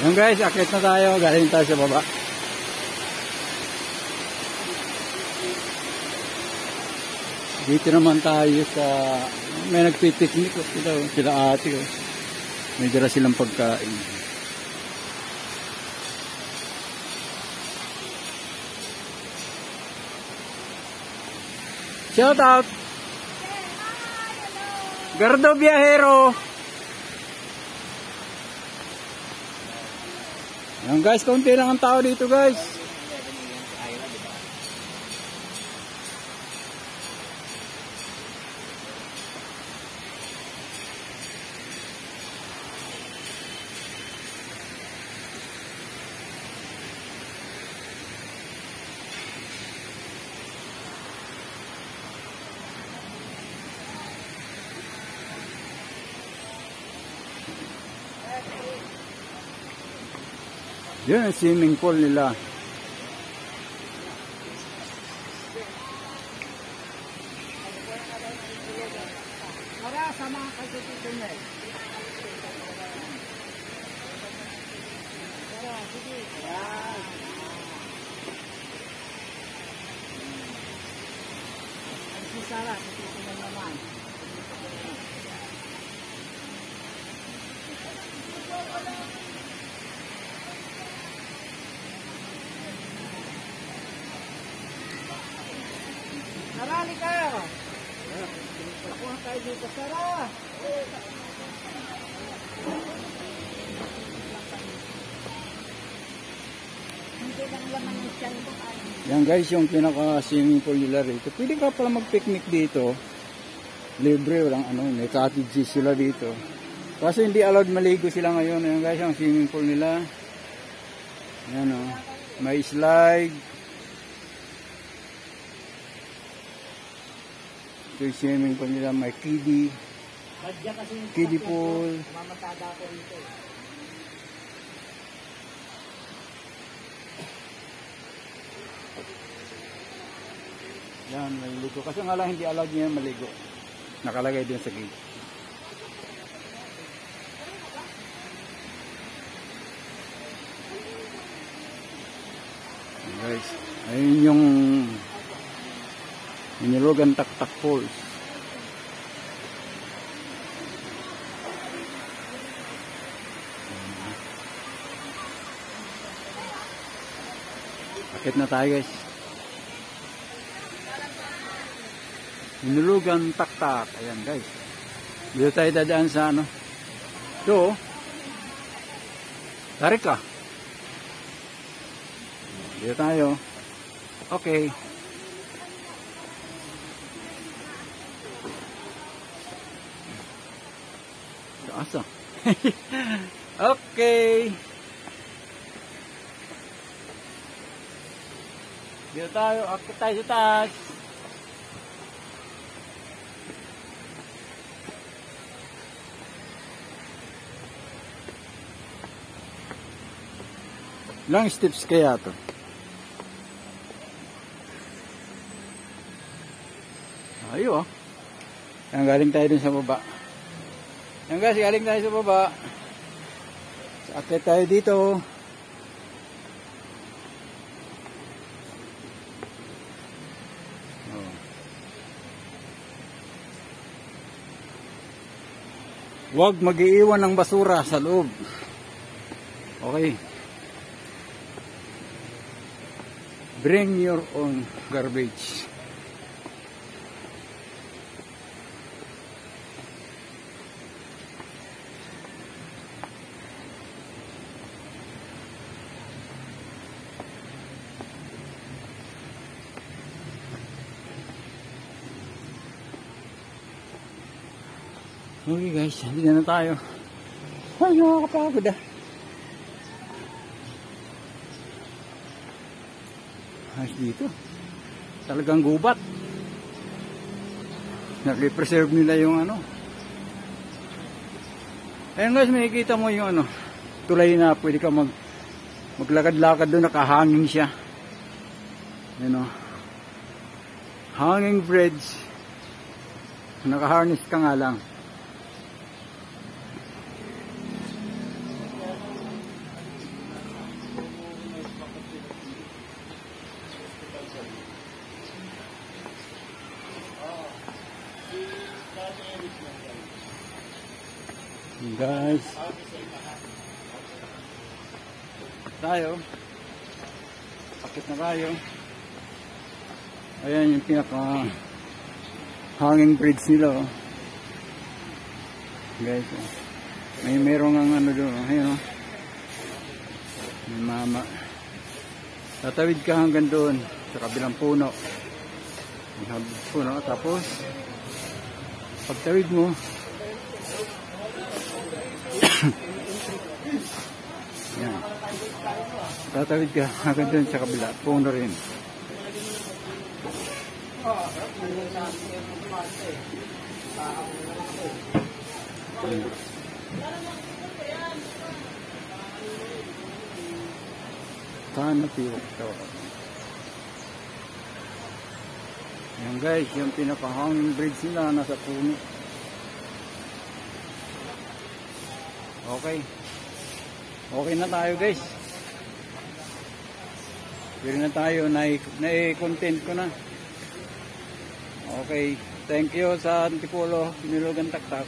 Yan guys, akit na tayo. Galing tayo sa baba. Dito naman tayo sa... May nagpipiknik. Sila ate. May dala silang pagkain. Shout out! Gardo Viajero! Yan guys, konti lang ang tao dito guys. Yun ang swimming pool nila. Para sa mga kasusunod. Para, sige. Yan. Ang si Sarah, kasusunod naman. Narali kayo. Nakuha kayo dito, Sarah. Hindi lang laman ng tiyan ko. Yan guys, yung pinaka-swimming pool nila rito. Pwede ka pala mag-picnic dito. Libre, walang ano, may cottages sila dito. Kasi hindi allowed maligo sila ngayon. Yan guys, yung swimming pool nila. Yan o. May slide. Ito yung swimming pool nila. May kiddie. Kiddie pool. Mamatada ko rito. Yan, maligo. Kasi nga lang hindi allowed niya maligo. Nakalagay din sa gate. Guys, ayun yung Inilugan Taktak Falls. Akit na tayo guys. Inilugan Taktak. Ayan guys. Dito tayo dadaan sa ano. Ito. Tarik ka. Dito tayo. Okay. Asa? Okay. Dito tayo. Akit tayo sa taas. Ilang steps kaya to? Ayo oh. Yan, galing tayo dun sa baba. Yan guys, galing tayo sa baba. Akit tayo dito. Oh. Huwag mag-iiwan ng basura sa loob. Okay. Bring your own garbage. Okay guys, hindi na tayo. Ay, nakakapagod ah. Ayos dito. Talagang gubat. Nag-preserve nila yung ano. Ayun guys, makikita mo yung ano. Tulay na pwede ka maglakad-lakad doon. Nakahanging siya. Ayun o. Hanging bridge. Nakaharness ka nga lang. Guys, tayo akit na tayo. Ayan yung pinaka hanging bridge nila, oh. Guys, oh. Merong ang ano doon, oh. Ayan, oh. May mama. Tatawid ka hanggang doon sa kabilang puno. Puno, tapos pagtawid mo yan, tatawid ka hanggang doon sa kabila, puno rin. Sana tiwak ito. Yan guys, yung pinaka-hanging bridge nila nasa puno. Okay. Okay na tayo guys. Pwede na tayo, na-content ko na. Okay. Thank you sa Antipolo, Nilugan Taktak.